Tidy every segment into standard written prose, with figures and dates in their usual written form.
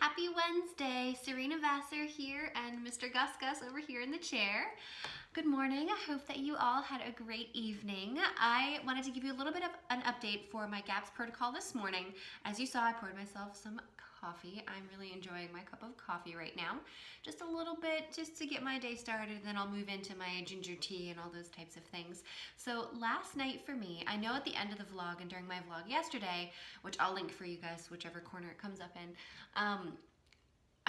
Happy Wednesday. Serina Vassar here and Mr. Gus Gus over here in the chair. Good morning. I hope that you all had a great evening. I wanted to give you a little bit of an update for my GAPS protocol this morning. As you saw, I poured myself some coffee. I'm really enjoying my cup of coffee right now. Just a little bit just to get my day started, then I'll move into my ginger tea and all those types of things. So last night for me, I know at the end of the vlog and during my vlog yesterday, which I'll link for you guys, whichever corner it comes up in,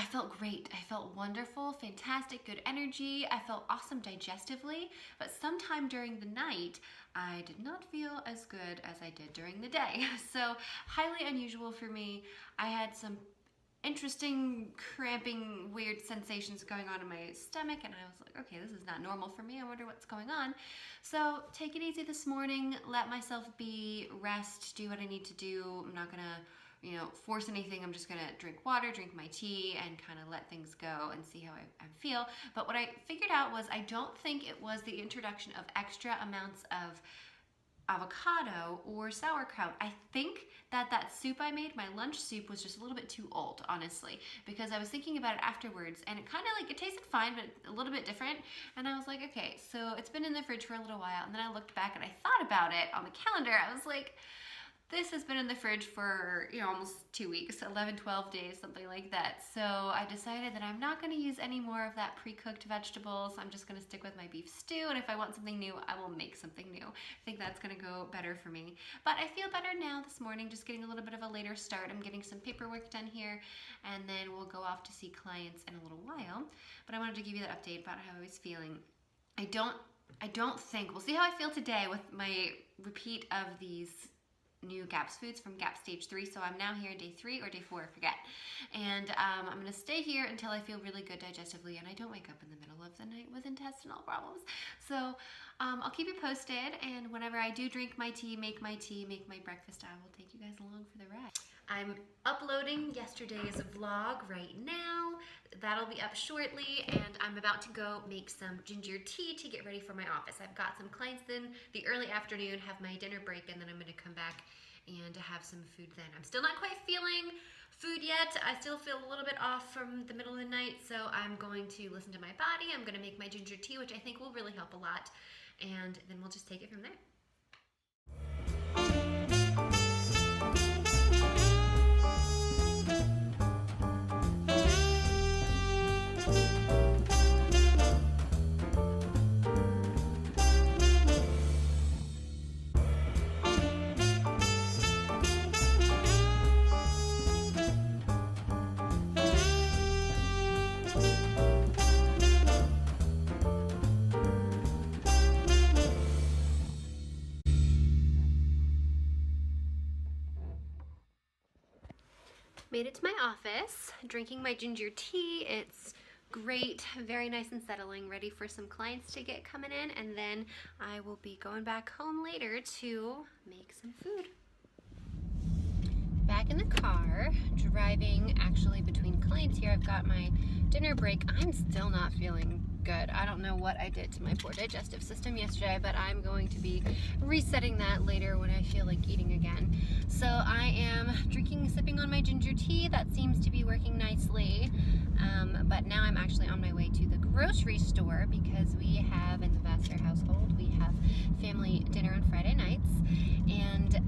I felt great. I felt wonderful, fantastic, good energy. I felt awesome digestively, but sometime during the night, I did not feel as good as I did during the day. So highly unusual for me. I had some interesting cramping, weird sensations going on in my stomach, and I was like, okay, this is not normal for me. I wonder what's going on. So take it easy this morning, let myself be, rest, do what I need to do. I'm not gonna force anything. I'm just gonna drink water, drink my tea, and kind of let things go and see how I feel. But what I figured out was I don't think it was the introduction of extra amounts of avocado or sauerkraut. I think that soup I made, my lunch soup, was just a little bit too old, honestly, because I was thinking about it afterwards, and it kind of like, it tasted fine, but a little bit different. And I was like, okay, so it's been in the fridge for a little while. And then I looked back and I thought about it on the calendar. I was like, this has been in the fridge for, almost 2 weeks, 11, 12 days, something like that. So I decided that I'm not gonna use any more of that pre-cooked vegetables. I'm just gonna stick with my beef stew, and if I want something new, I will make something new. I think that's gonna go better for me. But I feel better now this morning, just getting a little bit of a later start. I'm getting some paperwork done here, and then we'll go off to see clients in a little while. But I wanted to give you that update about how I was feeling. I don't think, we'll see how I feel today with my repeat of these new GAPS foods from GAPS stage 3. So I'm now here in day 3 or day 4, I forget. And I'm gonna stay here until I feel really good digestively and I don't wake up in the middle of the night with intestinal problems. So I'll keep you posted, and whenever I do drink my tea, make my breakfast, I will take you guys along for the ride. I'm uploading yesterday's vlog right now. That'll be up shortly, and I'm about to go make some ginger tea to get ready for my office. I've got some clients in the early afternoon, have my dinner break, and then I'm gonna come back and have some food then. I'm still not quite feeling food yet. I still feel a little bit off from the middle of the night, so I'm going to listen to my body. I'm gonna make my ginger tea, which I think will really help a lot, and then we'll just take it from there. Made it to my office, drinking my ginger tea. It's great, very nice and settling, ready for some clients to get coming in, and then I will be going back home later to make some food. Back in the car, driving actually between clients here. I've got my dinner break. I'm still not feeling good. I don't know what I did to my poor digestive system yesterday, but I'm going to be resetting that later when I feel like eating again. So I am sipping on my ginger tea. That seems to be working nicely. But now I'm actually on my way to the grocery store because we have, in the Vassar household, we have family dinner on Friday nights. And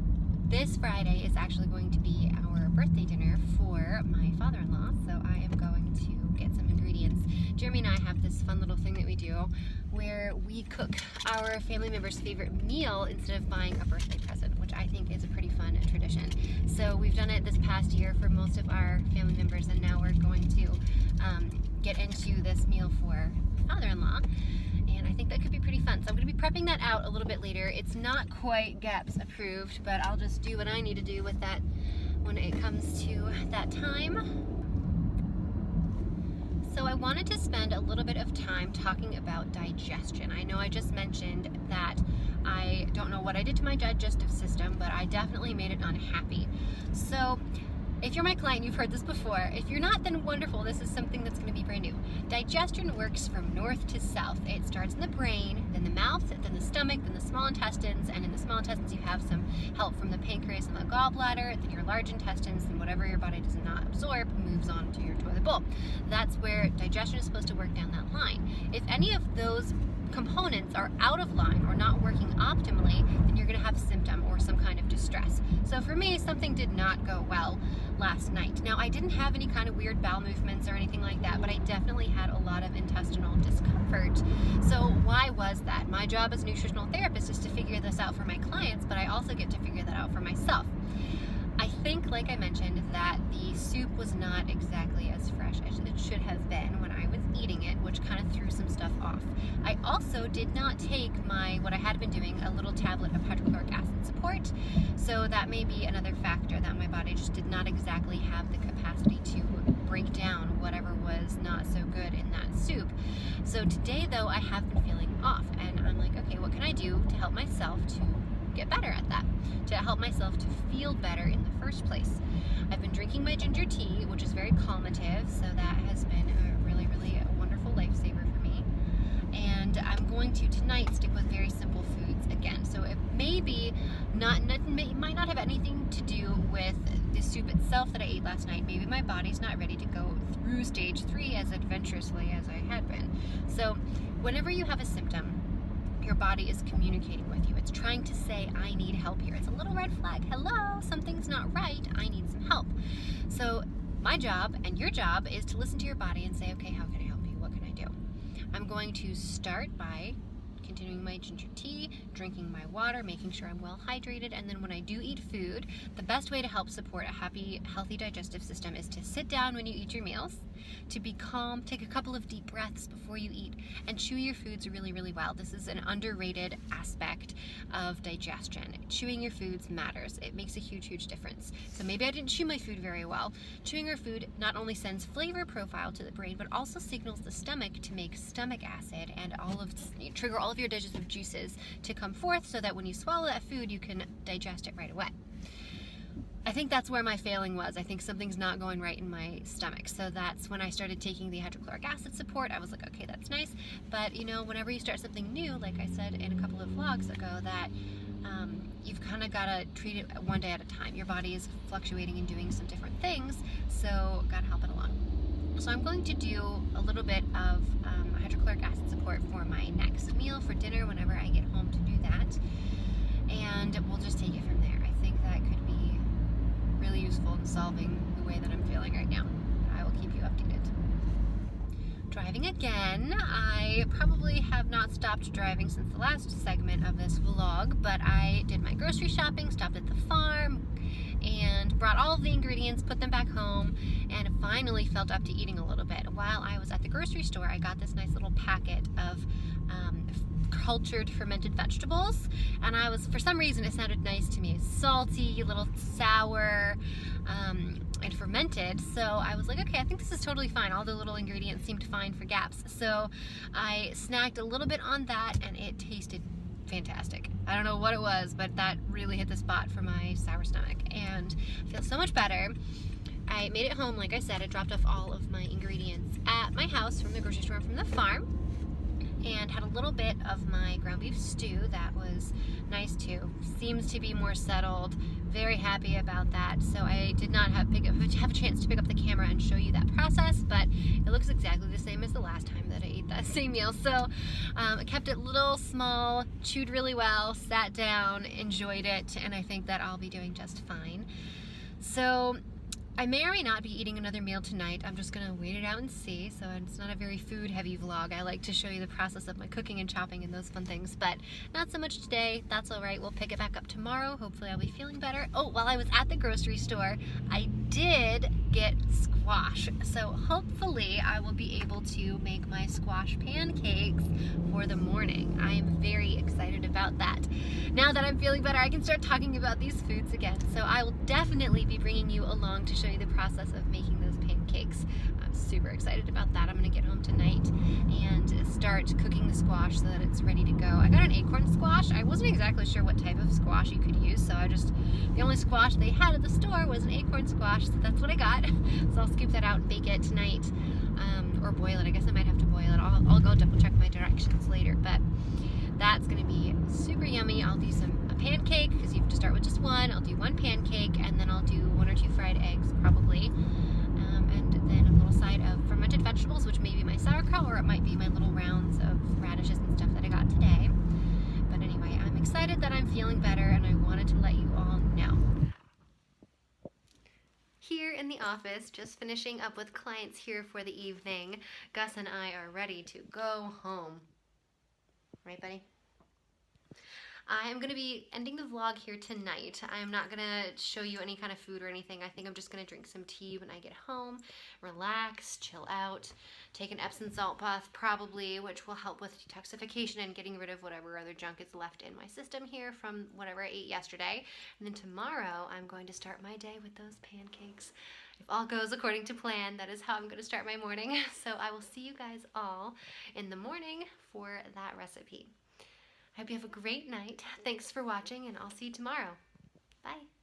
this Friday is actually going to be our birthday dinner for my father-in-law. So I am going to get some ingredients. Jeremy and I have this fun little thing that we do where we cook our family members' favorite meal instead of buying a birthday present, which I think is a pretty fun tradition. So we've done it this past year for most of our family members, and now we're going to get into this meal for father-in-law. And I think that could be pretty fun. So I'm going to be prepping that out a little bit later. It's not quite GAPS approved, but I'll just do what I need to do with that when it comes to that time. So I wanted to spend a little bit of time talking about digestion. I know I just mentioned that I don't know what I did to my digestive system, but I definitely made it unhappy. So If you're my client, you've heard this before. If you're not, then wonderful. This is something that's going to be brand new. Digestion works from north to south. It starts in the brain, then the mouth, then the stomach, then the small intestines, and in the small intestines you have some help from the pancreas and the gallbladder, then your large intestines, and whatever your body does not absorb moves on to your toilet bowl. That's where digestion is supposed to work down that line. If any of those components are out of line or not working optimally, then you're going to have a symptom or some kind of distress. So for me, something did not go well last night. Now, I didn't have any kind of weird bowel movements or anything like that, but I definitely had a lot of intestinal discomfort. So why was that? My job as a nutritional therapist is to figure this out for my clients, but I also get to figure that out for myself. I think, like I mentioned, that the soup was not exactly as fresh as it should have been when I was eating it, which kind of threw some stuff off. I also did not take what I had been doing, a little tablet of hydrochloric acid support, so that may be another factor that my body just did not exactly have the capacity to break down whatever was not so good in that soup. So today, though, I have been feeling off, and I'm like, okay, what can I do to help myself to get better at that, to help myself to feel better in the first place? I've been drinking my ginger tea, which is very calmative, so that has been a really a wonderful lifesaver for me. And I'm going to tonight stick with very simple foods again. So it may be it might not have anything to do with the soup itself that I ate last night. Maybe my body's not ready to go through stage 3 as adventurously as I had been. So whenever you have a symptom, your body is communicating with you. It's trying to say, I need help here. It's a little red flag. Hello, something's not right. I need some help. So my job and your job is to listen to your body and say, okay, how can I help you? What can I do? I'm going to start by continuing my ginger tea, drinking my water, making sure I'm well hydrated, and then when I do eat food, the best way to help support a happy, healthy digestive system is to sit down when you eat your meals, to be calm, take a couple of deep breaths before you eat, and chew your foods really well. This is an underrated aspect of digestion. Chewing your foods matters. It makes a huge difference. So maybe I didn't chew my food very well. Chewing your food not only sends flavor profile to the brain, but also signals the stomach to make stomach acid and trigger all of your digestive juices to come forth, so that when you swallow that food, you can digest it right away. I think that's where my failing was. I think something's not going right in my stomach. So that's when I started taking the hydrochloric acid support. I was like, okay, that's nice. But whenever you start something new, like I said in a couple of vlogs ago, that you've kind of got to treat it one day at a time. Your body is fluctuating and doing some different things, so got to help it along. So I'm going to do a little bit of hydrochloric acid support for my next meal for dinner whenever I get home to do that. And we'll just take it from there. I think that could be really useful in solving the way that I'm feeling right now. I will keep you updated. Driving again. I probably have not stopped driving since the last segment of this vlog, but I did my grocery shopping, stopped at the farm, and brought all of the ingredients, put them back home, and finally felt up to eating a little bit. While I was at the grocery store, I got this nice little packet of cultured fermented vegetables, and for some reason it sounded nice to me. It's salty, a little sour, and fermented, so I was like, okay, I think this is totally fine. All the little ingredients seemed fine for gaps, so I snacked a little bit on that, and it tasted fantastic. I don't know what it was, but that really hit the spot for my sour stomach, and I feel so much better. I made it home, like I said. I dropped off all of my ingredients at my house from the grocery store, from the farm, and had a little bit of my ground beef stew. That was nice too. Seems to be more settled. Very happy about that. So I did not have a chance to pick up the camera and show you that process, but it looks exactly the same as the last time that I ate that same meal. So I kept it little, small, chewed really well, sat down, enjoyed it, and I think that I'll be doing just fine. So I may or may not be eating another meal tonight. I'm just gonna wait it out and see. So it's not a very food heavy vlog. I like to show you the process of my cooking and chopping and those fun things, but not so much today. That's all right. We'll pick it back up tomorrow. Hopefully I'll be feeling better. Oh, while I was at the grocery store, I did get squash. So hopefully I will be able to make my squash pancakes for the morning. I am very excited about that. Now that I'm feeling better, I can start talking about these foods again. So I will definitely be bringing you along to show you the process of making those pancakes. I'm super excited about that. I'm gonna get home tonight and start cooking the squash so that it's ready to go. I got an acorn squash. I wasn't exactly sure what type of squash you could use, so the only squash they had at the store was an acorn squash, so that's what I got. So I'll scoop that out and bake it tonight, or boil it. I guess I might have to boil it. I'll go double check my directions later, but that's gonna be super yummy. I'll do a pancake, because you have to start with just one. I'll do one pancake, and then I'll do 1 or 2 fried eggs, probably. And then a little side of fermented vegetables, which may be my sauerkraut, or it might be my little rounds of radishes and stuff that I got today. But anyway, I'm excited that I'm feeling better, and I wanted to let you all know. Here in the office, just finishing up with clients here for the evening. Gus and I are ready to go home. Right, buddy? I'm going to be ending the vlog here tonight. I'm not going to show you any kind of food or anything. I think I'm just going to drink some tea when I get home, relax, chill out, take an Epsom salt bath probably, which will help with detoxification and getting rid of whatever other junk is left in my system here from whatever I ate yesterday. And then tomorrow I'm going to start my day with those pancakes. If all goes according to plan, that is how I'm going to start my morning. So I will see you guys all in the morning for that recipe. I hope you have a great night. Thanks for watching, and I'll see you tomorrow. Bye.